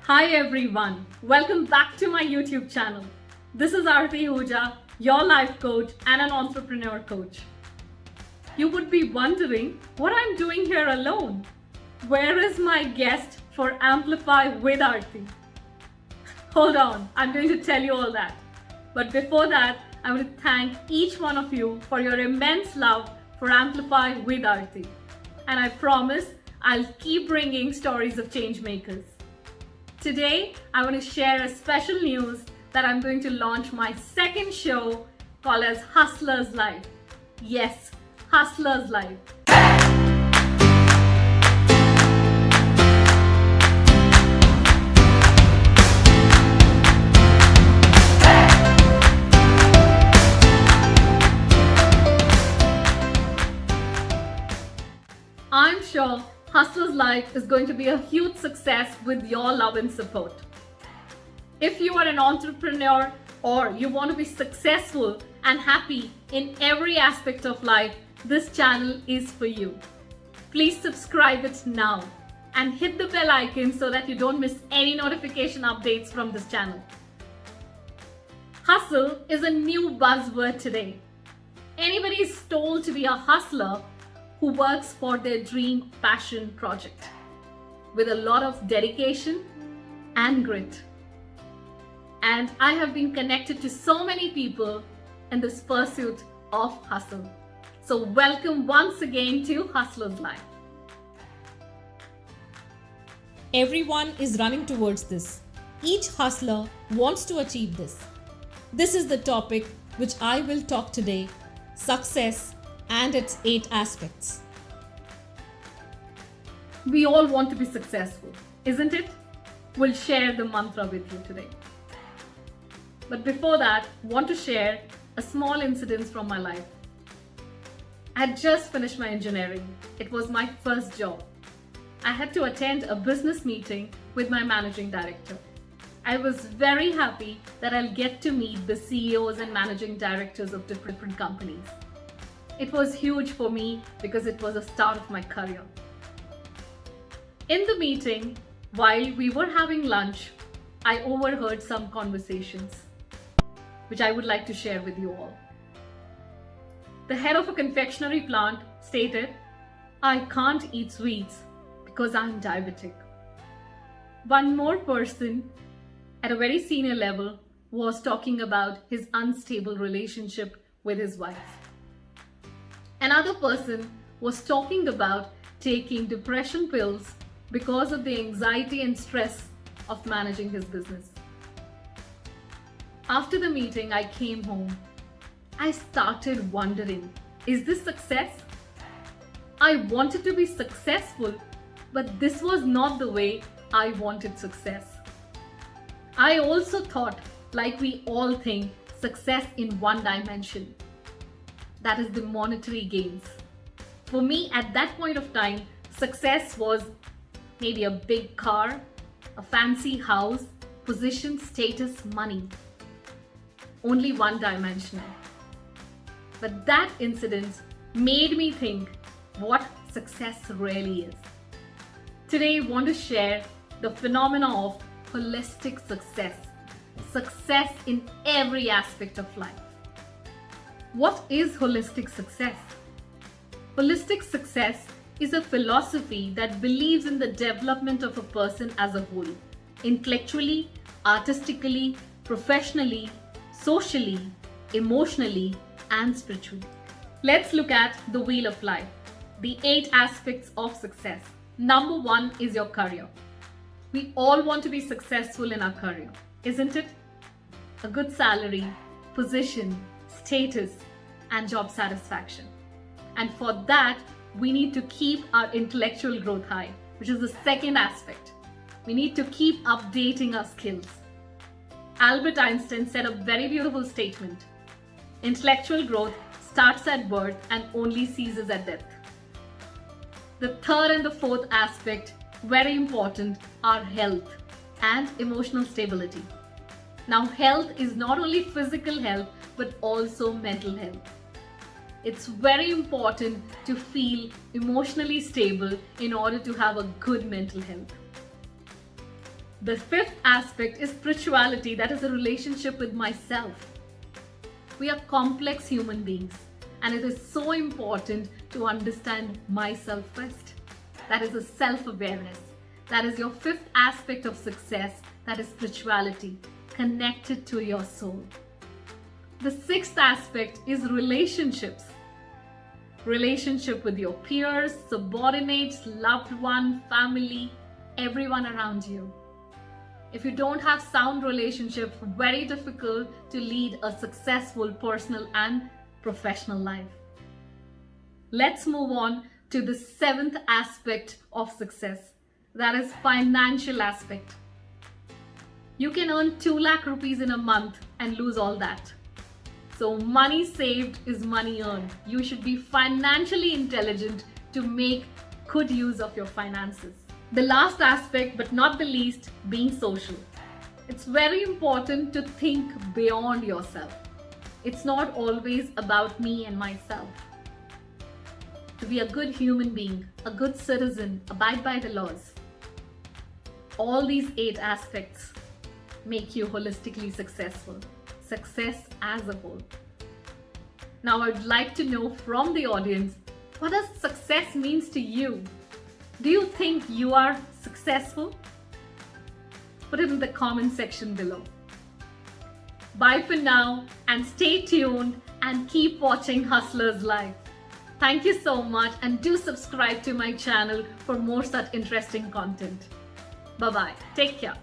Hi everyone, welcome back to my YouTube channel. This is Aarti Ahuja, your life coach and an entrepreneur coach. You would be wondering what I'm doing here alone. Where is my guest for Amplify with Aarti? Hold on, I'm going to tell you all that. But before that, I want to thank each one of you for your immense love for Amplify with Aarti. And I promise I'll keep bringing stories of change makers. Today, I want to share a special news that I'm going to launch my second show called as Hustler's Life. Yes, Hustler's Life. I'm sure Hustler's Life is going to be a huge success with your love and support. If you are an entrepreneur or you want to be successful and happy in every aspect of life, this channel is for you. Please subscribe it now and hit the bell icon so that you don't miss any notification updates from this channel. Hustle is a new buzzword today. Anybody is told to be a hustler who works for their dream passion project with a lot of dedication and grit. And I have been connected to so many people in this pursuit of hustle. So welcome once again to Hustler's Life. Everyone is running towards this. Each hustler wants to achieve this. This is the topic which I will talk today: success and its 8 aspects. We all want to be successful, isn't it? We'll share the mantra with you today. But before that, I want to share a small incident from my life. I had just finished my engineering. It was my first job. I had to attend a business meeting with my managing director. I was very happy that I'll get to meet the CEOs and managing directors of different companies. It was huge for me because it was the start of my career. In the meeting, while we were having lunch, I overheard some conversations, which I would like to share with you all. The head of a confectionery plant stated, "I can't eat sweets because I'm diabetic." One more person at a very senior level was talking about his unstable relationship with his wife. Another person was talking about taking depression pills because of the anxiety and stress of managing his business. After the meeting, I came home. I started wondering, is this success? I wanted to be successful, but this was not the way I wanted success. I also thought, like we all think, success in one dimension. That is the monetary gains. For me, at that point of time, success was maybe a big car, a fancy house, position, status, money. Only one dimensional. But that incident made me think what success really is. Today, I want to share the phenomena of holistic success. Success in every aspect of life. What is holistic success? Holistic success is a philosophy that believes in the development of a person as a whole, intellectually, artistically, professionally, socially, emotionally, and spiritually. Let's look at the wheel of life, the 8 aspects of success. Number 1 is your career. We all want to be successful in our career, isn't it? A good salary, position, status, and job satisfaction. And for that, we need to keep our intellectual growth high, which is the second aspect. We need to keep updating our skills. Albert Einstein said a very beautiful statement: intellectual growth starts at birth and only ceases at death. The third and the fourth aspect, very important, are health and emotional stability. Now, health is not only physical health, but also mental health. It's very important to feel emotionally stable in order to have a good mental health. The fifth aspect is spirituality, that is a relationship with myself. We are complex human beings, and it is so important to understand myself first. That is a self-awareness. That is your fifth aspect of success, that is spirituality, connected to your soul. The sixth aspect is relationships. Relationship with your peers, subordinates, loved one, family, everyone around you. If you don't have sound relationships, very difficult to lead a successful personal and professional life. Let's move on to the seventh aspect of success, that is financial aspect. You can earn 2 lakh rupees in a month and lose all that. So money saved is money earned. You should be financially intelligent to make good use of your finances. The last aspect, but not the least, being social. It's very important to think beyond yourself. It's not always about me and myself. To be a good human being, a good citizen, abide by the laws. All these 8 aspects make you holistically successful. Success as a whole. Now I'd like to know from the audience, what does success means to you? Do you think you are successful? Put it in the comment section below. Bye for now and stay tuned and keep watching Hustlers Live. Thank you so much and do subscribe to my channel for more such interesting content. Bye bye. Take care.